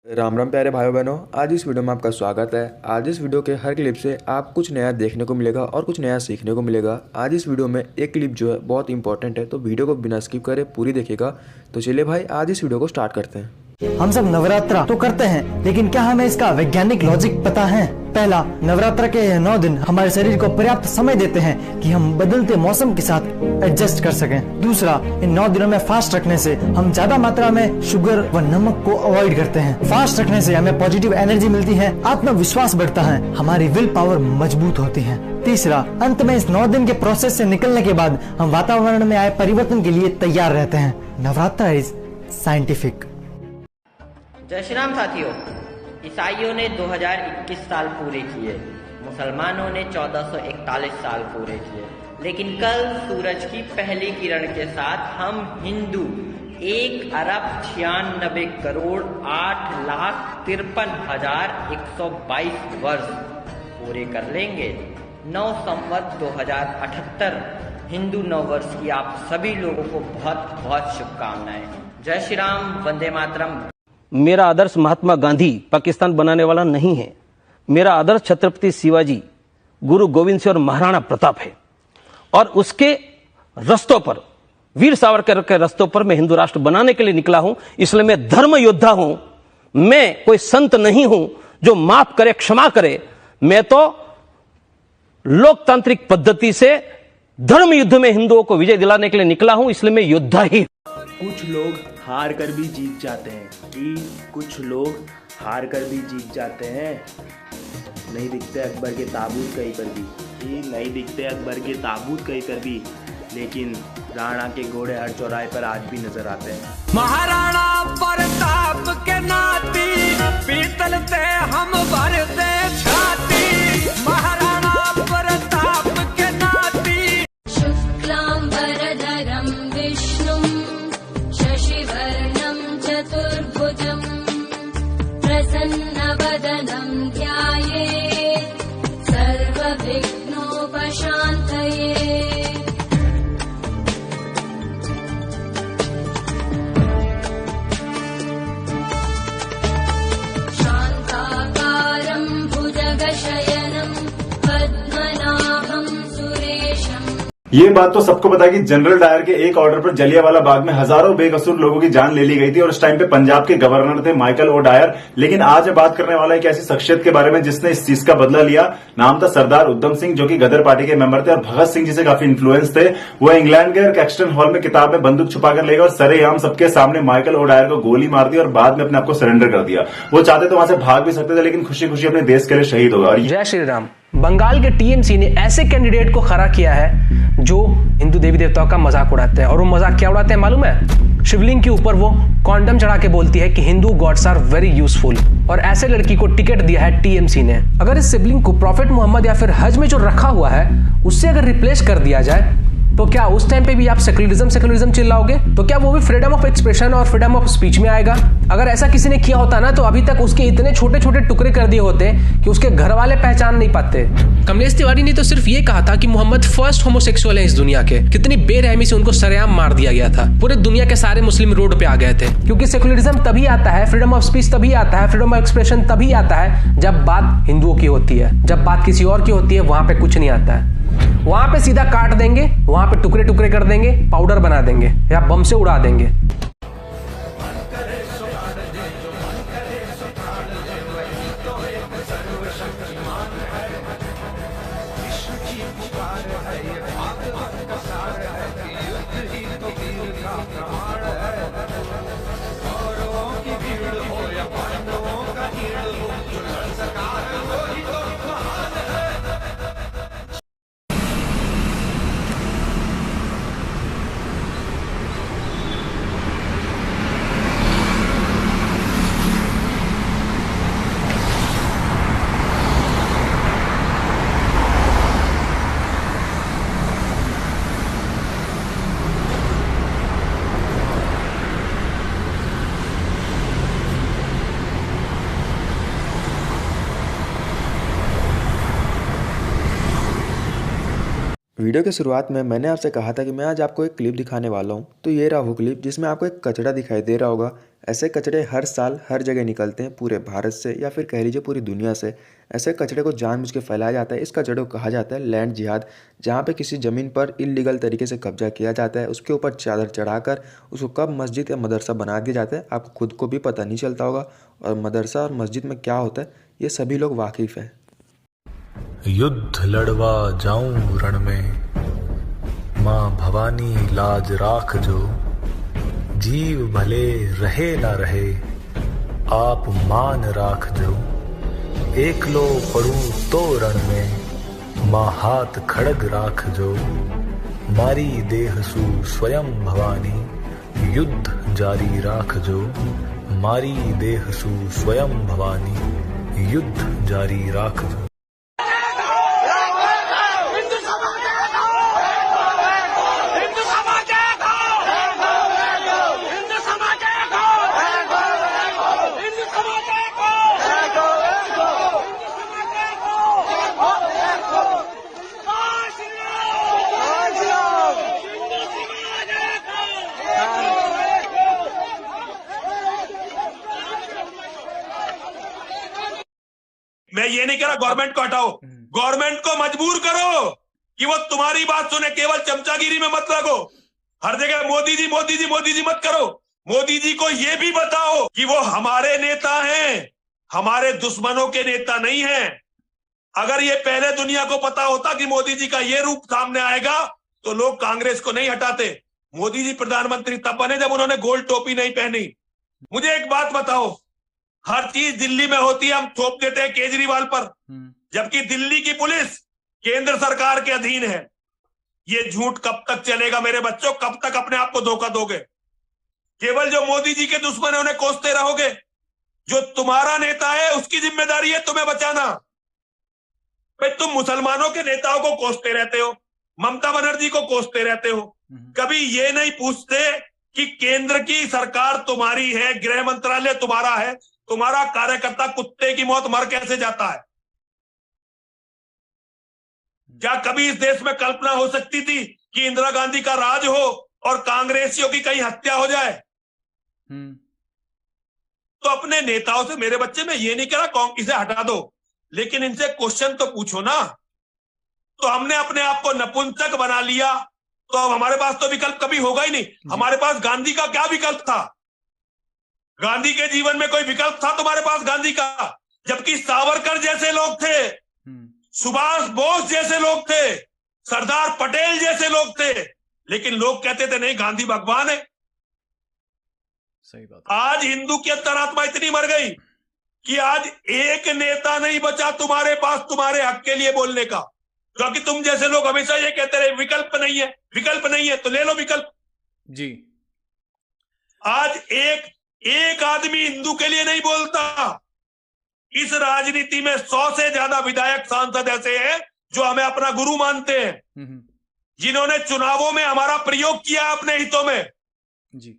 राम राम प्यारे भाइयों बहनों, आज इस वीडियो में आपका स्वागत है। आज इस वीडियो के हर क्लिप से आप कुछ नया देखने को मिलेगा और कुछ नया सीखने को मिलेगा। आज इस वीडियो में एक क्लिप जो है बहुत इंपॉर्टेंट है, तो वीडियो को बिना स्किप करे पूरी देखिएगा। तो चलिए भाई, आज इस वीडियो को स्टार्ट करते हैं। हम सब नवरात्रा तो करते हैं, लेकिन क्या हमें इसका वैज्ञानिक लॉजिक पता है? पहला, नवरात्र के 9 दिन हमारे शरीर को पर्याप्त समय देते हैं कि हम बदलते मौसम के साथ एडजस्ट कर सकें। दूसरा, इन 9 दिनों में फास्ट रखने से हम ज्यादा मात्रा में शुगर व नमक को अवॉइड करते हैं। फास्ट रखने से हमें पॉजिटिव एनर्जी मिलती है, आत्मविश्वास बढ़ता है, हमारी विल पावर मजबूत होती है। तीसरा, अंत में इस 9 दिन के प्रोसेस से निकलने के बाद हम वातावरण में आए परिवर्तन के लिए तैयार रहते हैं। Navratra is scientific. जय श्री राम साथियों। ईसाइयों ने 2021 साल पूरे किए, मुसलमानों ने 1441 साल पूरे किए, लेकिन कल सूरज की पहली किरण के साथ हम हिंदू 1,08,9,8,53,122 वर्ष पूरे कर लेंगे। 9 संवत 2078 हिंदू नववर्ष की आप सभी लोगों को बहुत बहुत शुभकामनाएं। जय श्री राम, वंदे मातरम। मेरा आदर्श महात्मा गांधी पाकिस्तान बनाने वाला नहीं है। मेरा आदर्श छत्रपति शिवाजी, गुरु गोविंद सिंह और महाराणा प्रताप है। और उसके रस्तों पर, वीर सावरकर के रस्तों पर मैं हिंदू राष्ट्र बनाने के लिए निकला हूं। इसलिए मैं धर्म योद्धा हूं। मैं कोई संत नहीं हूं जो माफ करे, क्षमा करे। मैं तो लोकतांत्रिक पद्धति से धर्म युद्ध में हिंदुओं को विजय दिलाने के लिए निकला हूं। इसलिए मैं योद्धा ही। कुछ लोग हार कर भी जीत जाते हैं कुछ लोग हार कर भी जीत जाते हैं। नहीं दिखते अकबर के ताबूत कहीं पर भी नहीं दिखते अकबर के ताबूत कहीं पर भी, लेकिन राणा के घोड़े हर चौराहे पर आज भी नजर आते हैं। महाराणा प्रताप के नाती पीतल से हम भरते छाती। महाराणा प्रताप के नाती। शुक्लांबरधरं विष्णुं शशिवर्णं चतुर्भुजं प्रसन्नवदनं ध्यायेत् सर्वविघ्नोपशान्तये। शान्ताकारं भुजगशयनं पद्मनाभं सुरेशम्। ये बात तो सबको पता है कि जनरल डायर के एक ऑर्डर पर जलियांवाला बाग में हजारों बेकसूर लोगों की जान ले ली गई थी और उस टाइम पे पंजाब के गवर्नर थे माइकल ओ डायर। लेकिन आज मैं बात करने वाला एक ऐसी शख्सियत के बारे में जिसने इस चीज का बदला लिया। नाम था सरदार उधम सिंह, जो कि गदर पार्टी के मेंबर थे और भगत सिंह जी से काफी इन्फ्लुएंस थे। वो इंग्लैंड गए, कैक्सटन हॉल में किताब में बंदूक छुपाकर ले गए और सरेआम सबके सामने माइकल ओ डायर को गोली मार दी और बाद में अपने आप को सरेंडर कर दिया। वो चाहते तो वहां से भाग भी सकते थे, लेकिन खुशी खुशी अपने देश के लिए शहीद हो गए। जय श्री राम। बंगाल के टीएमसी ने ऐसे कैंडिडेट को खड़ा किया है जो हिंदू देवी देवताओं का मजाक उड़ाते हैं। और वो मजाक क्या उड़ाते हैं मालूम है? शिवलिंग के ऊपर वो कॉन्डम चढ़ा के बोलती है कि Hindu gods are very useful. और ऐसे लड़की को टिकट दिया है टीएमसी ने। अगर इस शिवलिंग को प्रॉफेट मोहम्मद या फिर हज में जो रखा हुआ है उससे अगर रिप्लेस कर दिया जाए तो क्या उस टाइम पे भी आप सेकुलरिज्म चिल्लाओगे? तो क्या वो भी फ्रीडम ऑफ एक्सप्रेशन और फ्रीडम ऑफ स्पीच में आएगा? अगर ऐसा किसी ने किया होता ना, तो अभी तक उसके इतने छोटे छोटे टुकड़े कर दिए होते कि उसके घर वाले पहचान नहीं पाते। कमलेश तिवारी ने तो सिर्फ ये कहा था कि मोहम्मद फर्स्ट होमोसेक्सुअल है इस दुनिया के। कितनी बेरहमी से उनको सरेआम मार दिया गया था। पूरे दुनिया के सारे मुस्लिम रोड पे आ गए थे। क्योंकि सेकुलरिज्म तभी आता है, फ्रीडम ऑफ स्पीच तभी आता है, फ्रीडम ऑफ एक्सप्रेशन तभी आता है जब बात हिंदुओं की होती है। जब बात किसी और की होती है वहां पे कुछ नहीं आता है। वहां पे सीधा काट देंगे, वहां पे टुकड़े टुकड़े कर देंगे, पाउडर बना देंगे या बम से उड़ा देंगे। वीडियो के शुरुआत में मैंने आपसे कहा था कि मैं आज आपको एक क्लिप दिखाने वाला हूं। तो ये रहा वो क्लिप जिसमें आपको एक कचड़ा दिखाई दे रहा होगा। ऐसे कचरे हर साल हर जगह निकलते हैं, पूरे भारत से या फिर कह लीजिए पूरी दुनिया से। ऐसे कचरे को जानबूझ के फैलाया जाता है। इस कचरे को कहा जाता है लैंड जिहाद, जहाँ पे किसी ज़मीन पर इल्लीगल तरीके से कब्जा किया जाता है, उसके ऊपर चादर चढ़ाकर उसको कब मस्जिद या मदरसा बना दिया जाता है आपको खुद को भी पता नहीं चलता होगा। और मदरसा और मस्जिद में क्या होता है ये सभी लोग वाकिफ़ हैं। युद्ध लड़वा जाऊं रण में, माँ भवानी लाज राख जो। जीव भले रहे ना रहे, आप मान राख जो। एक लो पड़ूं तो रण में, माँ हाथ खड़ग राख जो। मारी देह सु स्वयं भवानी, युद्ध जारी राख जो। मारी देह सु स्वयं भवानी, युद्ध जारी राख जो। मैं ये नहीं कह रहा गवर्नमेंट को हटाओ, गवर्नमेंट को मजबूर करो कि वो तुम्हारी बात सुने, केवल चमचागिरी में मत लगो। हर जगह मोदी जी मोदी जी मोदी जी मत करो। मोदी जी को ये भी बताओ कि वो हमारे नेता हैं, हमारे दुश्मनों के नेता नहीं हैं। अगर ये पहले दुनिया को पता होता कि मोदी जी का ये रूप सामने आएगा तो लोग कांग्रेस को नहीं हटाते। मोदी जी प्रधानमंत्री तब बने जब उन्होंने गोल्ड टोपी नहीं पहनी। मुझे एक बात बताओ, हर चीज दिल्ली में होती है, हम थोप देते हैं केजरीवाल पर, जबकि दिल्ली की पुलिस केंद्र सरकार के अधीन है। ये झूठ कब तक चलेगा मेरे बच्चों? कब तक अपने आप को धोखा दोगे? केवल जो मोदी जी के दुश्मन है उन्हें कोसते रहोगे। जो तुम्हारा नेता है उसकी जिम्मेदारी है तुम्हें बचाना। भाई तुम मुसलमानों के नेताओं को कोसते रहते हो, ममता बनर्जी को कोसते रहते हो, कभी ये नहीं पूछते कि केंद्र की सरकार तुम्हारी है, गृह मंत्रालय तुम्हारा है, तुम्हारा कार्यकर्ता कुत्ते की मौत मर कैसे जाता है? क्या कभी इस देश में कल्पना हो सकती थी कि इंदिरा गांधी का राज हो और कांग्रेसियों की कहीं हत्या हो जाए? तो अपने नेताओं से, मेरे बच्चे में ये नहीं कह रहा इसे हटा दो, लेकिन इनसे क्वेश्चन तो पूछो ना। तो हमने अपने आप को नपुंसक बना लिया, तो अब हमारे पास तो विकल्प कभी होगा ही नहीं। हमारे पास गांधी का क्या विकल्प था? गांधी के जीवन में कोई विकल्प था तुम्हारे पास गांधी का? जबकि सावरकर जैसे लोग थे, सुभाष बोस जैसे लोग थे, सरदार पटेल जैसे लोग थे, लेकिन लोग कहते थे नहीं गांधी भगवान है। सही बात। आज हिंदू की अंतरात्मा इतनी मर गई कि आज एक नेता नहीं बचा तुम्हारे पास तुम्हारे हक के लिए बोलने का, क्योंकि तुम जैसे लोग हमेशा ये कहते रहे विकल्प नहीं है, विकल्प नहीं है, तो ले लो विकल्प जी। आज एक आदमी हिंदू के लिए नहीं बोलता। इस राजनीति में 100 से ज्यादा विधायक सांसद ऐसे हैं जो हमें अपना गुरु मानते हैं, जिन्होंने चुनावों में हमारा प्रयोग किया अपने हितों में जी।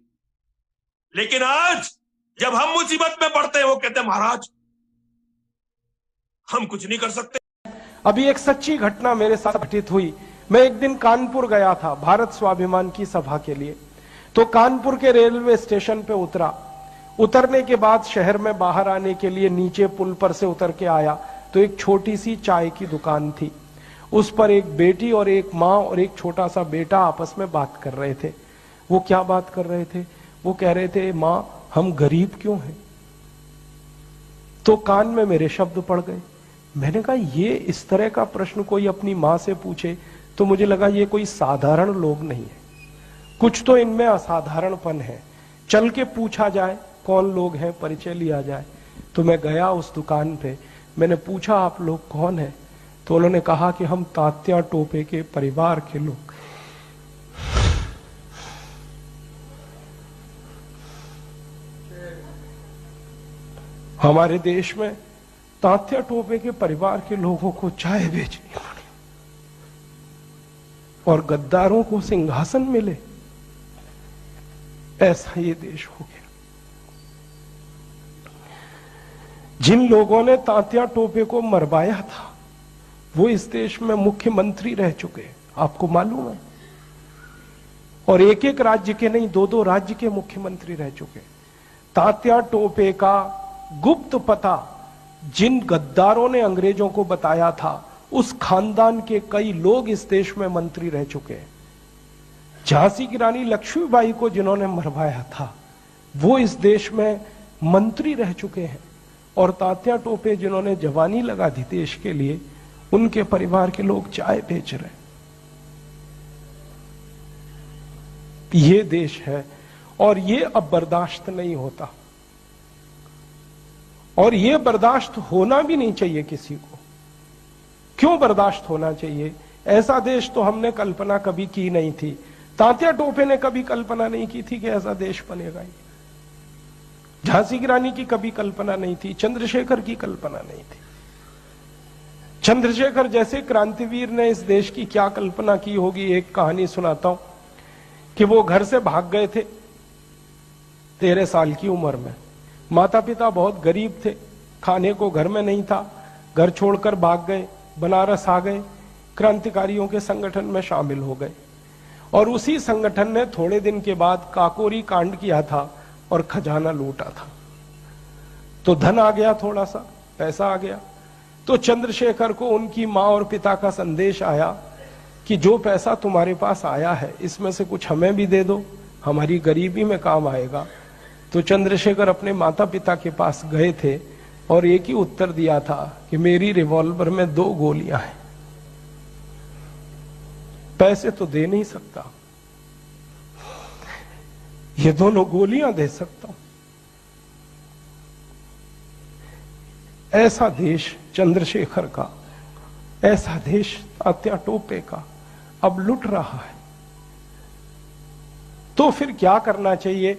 लेकिन आज जब हम मुसीबत में पड़ते हैं वो कहते हैं महाराज हम कुछ नहीं कर सकते। अभी एक सच्ची घटना मेरे साथ घटित हुई। मैं एक दिन कानपुर गया था भारत स्वाभिमान की सभा के लिए। तो कानपुर के रेलवे स्टेशन पे उतरने के बाद शहर में बाहर आने के लिए नीचे पुल पर से उतर के आया तो एक छोटी सी चाय की दुकान थी। उस पर एक बेटी और एक माँ और एक छोटा सा बेटा आपस में बात कर रहे थे। वो क्या बात कर रहे थे? वो कह रहे थे माँ हम गरीब क्यों हैं? तो कान में मेरे शब्द पड़ गए। मैंने कहा ये इस तरह का प्रश्न कोई अपनी माँ से पूछे तो मुझे लगा ये कोई साधारण लोग नहीं है, कुछ तो इनमें असाधारणपन है। चल के पूछा जाए कौन लोग हैं, परिचय लिया जाए। तो मैं गया उस दुकान पे, मैंने पूछा आप लोग कौन हैं? तो उन्होंने कहा कि हम तात्या टोपे के परिवार के लोग। हमारे देश में तात्या टोपे के परिवार के लोगों को चाय बेचनी पड़ी और गद्दारों को सिंहासन मिले, ऐसा ये देश हो गया। जिन लोगों ने तात्या टोपे को मरवाया था वो इस देश में मुख्यमंत्री रह चुके, आपको मालूम है। और एक एक राज्य के नहीं, दो दो राज्य के मुख्यमंत्री रह चुके। तात्या टोपे का गुप्त पता जिन गद्दारों ने अंग्रेजों को बताया था, उस खानदान के कई लोग इस देश में मंत्री रह चुके हैं। झांसी की रानी लक्ष्मीबाई को जिन्होंने मरवाया था, वो इस देश में मंत्री रह चुके हैं। और तात्या टोपे जिन्होंने जवानी लगा दी देश के लिए, उनके परिवार के लोग चाय बेच रहे हैं। ये देश है और ये अब बर्दाश्त नहीं होता, और ये बर्दाश्त होना भी नहीं चाहिए किसी को। क्यों बर्दाश्त होना चाहिए? ऐसा देश तो हमने कल्पना कभी की नहीं थी। तात्या टोपे ने कभी कल्पना नहीं की थी कि ऐसा देश बनेगा। झांसी की रानी की कभी कल्पना नहीं थी, चंद्रशेखर की कल्पना नहीं थी। चंद्रशेखर जैसे क्रांतिवीर ने इस देश की क्या कल्पना की होगी। एक कहानी सुनाता हूं कि वो घर से भाग गए थे 13 साल की उम्र में। माता पिता बहुत गरीब थे, खाने को घर में नहीं था, घर छोड़कर भाग गए, बनारस आ गए, क्रांतिकारियों के संगठन में शामिल हो गए। और उसी संगठन ने थोड़े दिन के बाद काकोरी कांड किया था और खजाना लूटा था। तो धन आ गया, थोड़ा सा पैसा आ गया। तो चंद्रशेखर को उनकी मां और पिता का संदेश आया कि जो पैसा तुम्हारे पास आया है, इसमें से कुछ हमें भी दे दो, हमारी गरीबी में काम आएगा। तो चंद्रशेखर अपने माता पिता के पास गए थे और एक ही उत्तर दिया था कि मेरी रिवॉल्वर में 2 गोलियां हैं, पैसे तो दे नहीं सकता, ये दोनों गोलियां दे सकता हूं। ऐसा देश चंद्रशेखर का, ऐसा देश तात्या टोपे का अब लुट रहा है। तो फिर क्या करना चाहिए?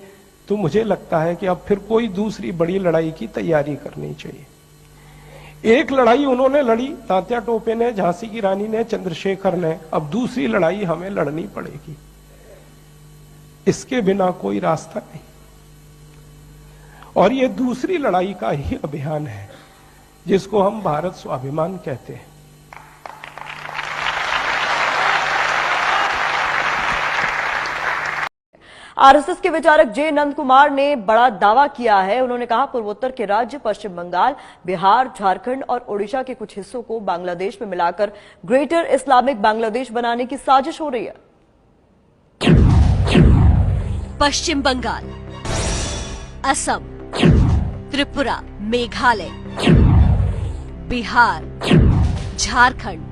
तो मुझे लगता है कि अब फिर कोई दूसरी बड़ी लड़ाई की तैयारी करनी चाहिए। एक लड़ाई उन्होंने लड़ी, तात्या टोपे ने, झांसी की रानी ने, चंद्रशेखर ने। अब दूसरी लड़ाई हमें लड़नी पड़ेगी। इसके बिना कोई रास्ता नहीं। और ये दूसरी लड़ाई का ही अभियान है जिसको हम भारत स्वाभिमान कहते हैं। आरएसएस के विचारक जे नंद कुमार ने बड़ा दावा किया है। उन्होंने कहा पूर्वोत्तर के राज्य पश्चिम बंगाल, बिहार, झारखंड और ओडिशा के कुछ हिस्सों को बांग्लादेश में मिलाकर ग्रेटर इस्लामिक बांग्लादेश बनाने की साजिश हो रही है। पश्चिम बंगाल, असम, त्रिपुरा, मेघालय, बिहार, झारखंड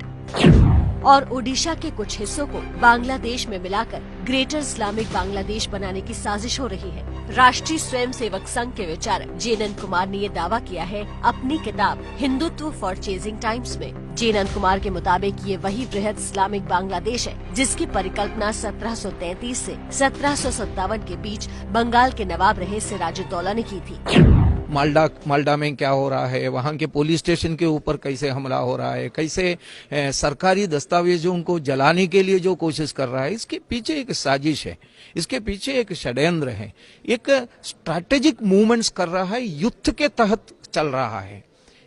और ओडिशा के कुछ हिस्सों को बांग्लादेश में मिलाकर ग्रेटर इस्लामिक बांग्लादेश बनाने की साजिश हो रही है। राष्ट्रीय स्वयंसेवक संघ के विचारक जे नंद कुमार ने ये दावा किया है अपनी किताब हिंदुत्व फॉर चेजिंग टाइम्स में। जे नंद कुमार के मुताबिक ये वही बृहद इस्लामिक बांग्लादेश है जिसकी परिकल्पना 1733 से 1757 के बीच बंगाल के नवाब रहे सिराजुद्दौला ने की थी। माल्डा में क्या हो रहा है, वहाँ के पुलिस स्टेशन के ऊपर कैसे हमला हो रहा है, कैसे सरकारी दस्तावेजों को जलाने के लिए जो कोशिश कर रहा है, इसके पीछे एक साजिश है, इसके पीछे एक षड्यंत्र है, एक स्ट्रैटेजिक मूवमेंट्स कर रहा है, युद्ध के तहत चल रहा है।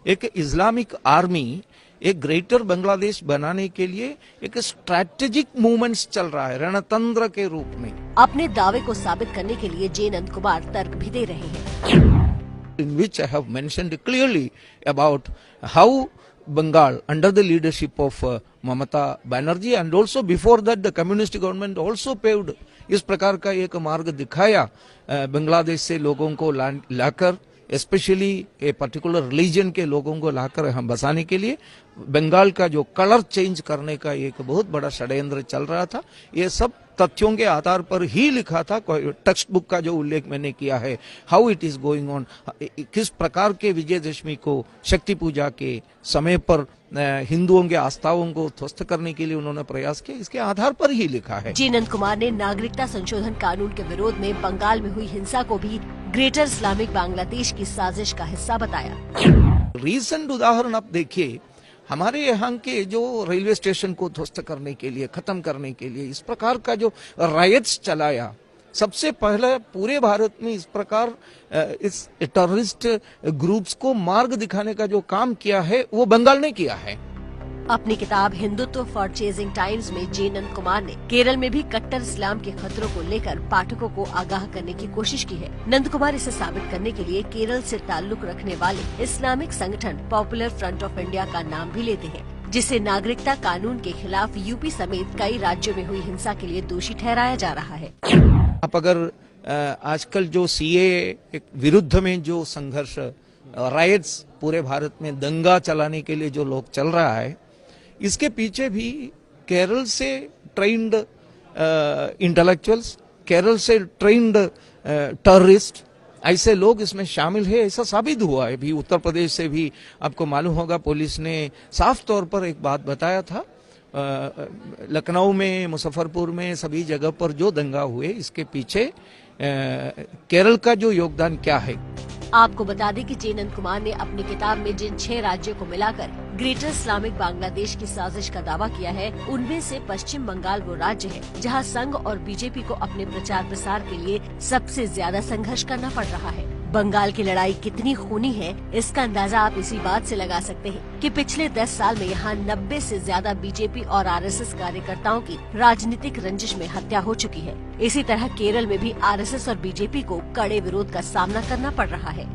एक इस्लामिक आर्मी एक ग्रेटर बांग्लादेश बनाने के लिए एक स्ट्रैटेजिक मूवमेंट्स चल रहा है, रणतंत्र के रूप में। अपने दावे को साबित करने के लिए जे नंद कुमार तर्क भी दे रहे हैं, in which I have mentioned clearly about how Bengal under the leadership of Mamata Banerjee and also before that the communist government also paved इस प्रकार का एक मार्ग दिखाया बांग्लादेश से लोगों को लाकर, स्पेशली ए पर्टिकुलर रिलीजन के लोगों को लाकर हम बसाने के लिए बंगाल का जो कलर चेंज करने का एक बहुत बड़ा षड्यंत्र चल रहा था। ये सब तथ्यों के आधार पर ही लिखा था। टेक्स्ट बुक का जो उल्लेख मैंने किया है, how it is going on, किस प्रकार के विजयदशमी को शक्ति पूजा के समय पर हिंदुओं के आस्थाओं को ध्वस्त करने के लिए उन्होंने प्रयास किया, इसके आधार पर ही लिखा है। जे नंद कुमार ने नागरिकता संशोधन कानून के विरोध में बंगाल में हुई हिंसा को भी ग्रेटर इस्लामिक बांग्लादेश की साजिश का हिस्सा बताया। रीसेंट उदाहरण आप देखिए, हमारे यहाँ के जो रेलवे स्टेशन को ध्वस्त करने के लिए, खत्म करने के लिए इस प्रकार का जो रायट्स चलाया, सबसे पहले पूरे भारत में इस प्रकार इस टेररिस्ट ग्रुप्स को मार्ग दिखाने का जो काम किया है वो बंगाल ने किया है। अपनी किताब हिंदुत्व फॉर चेजिंग टाइम्स में जे नंद कुमार ने केरल में भी कट्टर इस्लाम के खतरों को लेकर पाठकों को आगाह करने की कोशिश की है। नंद कुमार इसे साबित करने के लिए केरल से ताल्लुक रखने वाले इस्लामिक संगठन पॉपुलर फ्रंट ऑफ इंडिया का नाम भी लेते हैं, जिसे नागरिकता कानून के खिलाफ यूपी समेत कई राज्यों में हुई हिंसा के लिए दोषी ठहराया जा रहा है। आप अगर आजकल जो सीए विरुद्ध में जो संघर्ष राइट्स पूरे भारत में दंगा चलाने के लिए जो लोग चल रहा है, इसके पीछे भी केरल से ट्रेन्ड इंटेलेक्चुअल्स, केरल से ट्रेन्ड टेररिस्ट, ऐसे लोग इसमें शामिल है, ऐसा साबित हुआ है। भी उत्तर प्रदेश से भी आपको मालूम होगा, पुलिस ने साफ तौर पर एक बात बताया था, लखनऊ में, मुजफ्फरपुर में, सभी जगह पर जो दंगा हुए, इसके पीछे केरल का जो योगदान क्या है। आपको बता दें कि जे नंद कुमार ने अपनी किताब में जिन 6 राज्यों को मिलाकर ग्रेटर इस्लामिक बांग्लादेश की साजिश का दावा किया है, उनमें से पश्चिम बंगाल वो राज्य है जहां संघ और बीजेपी को अपने प्रचार प्रसार के लिए सबसे ज्यादा संघर्ष करना पड़ रहा है। बंगाल की लड़ाई कितनी खूनी है, इसका अंदाजा आप इसी बात से लगा सकते हैं कि पिछले 10 साल में यहाँ 90 से ज्यादा बीजेपी और आरएसएस कार्यकर्ताओं की राजनीतिक रंजिश में हत्या हो चुकी है। इसी तरह केरल में भी आरएसएस और बीजेपी को कड़े विरोध का सामना करना पड़ रहा है।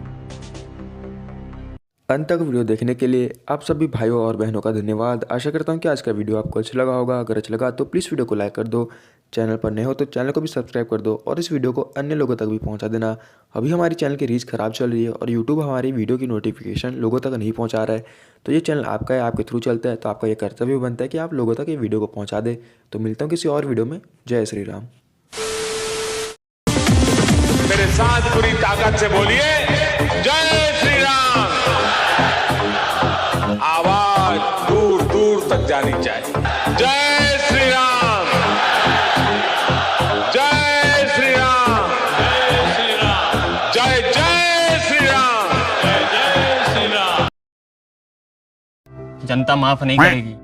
अंत तक वीडियो देखने के लिए आप सभी भाइयों और बहनों का धन्यवाद। आशा करता हूँ कि आज का वीडियो आपको अच्छा लगा होगा। अगर अच्छा लगा तो प्लीज़ वीडियो को लाइक कर दो, चैनल पर नए हो तो चैनल को भी सब्सक्राइब कर दो और इस वीडियो को अन्य लोगों तक भी पहुँचा देना। अभी हमारी चैनल की रीच खराब चल रही है और यूट्यूब हमारी वीडियो की नोटिफिकेशन लोगों तक नहीं पहुँचा रहा है, तो ये चैनल आपका है, आपके थ्रू चलता है, तो आपका ये कर्तव्य बनता है कि आप लोगों तक ये वीडियो को पहुँचा दे। तो मिलता हूँ किसी और वीडियो में। जय श्री राम। मेरे साथ पूरी ताकत से बोलिए, जय श्री राम। आवाज दूर दूर तक जानी चाहिए। जय श्री राम, जय श्री राम, जय श्री राम, जय जय श्री राम, जय जय श्री राम। जनता माफ नहीं करेगी।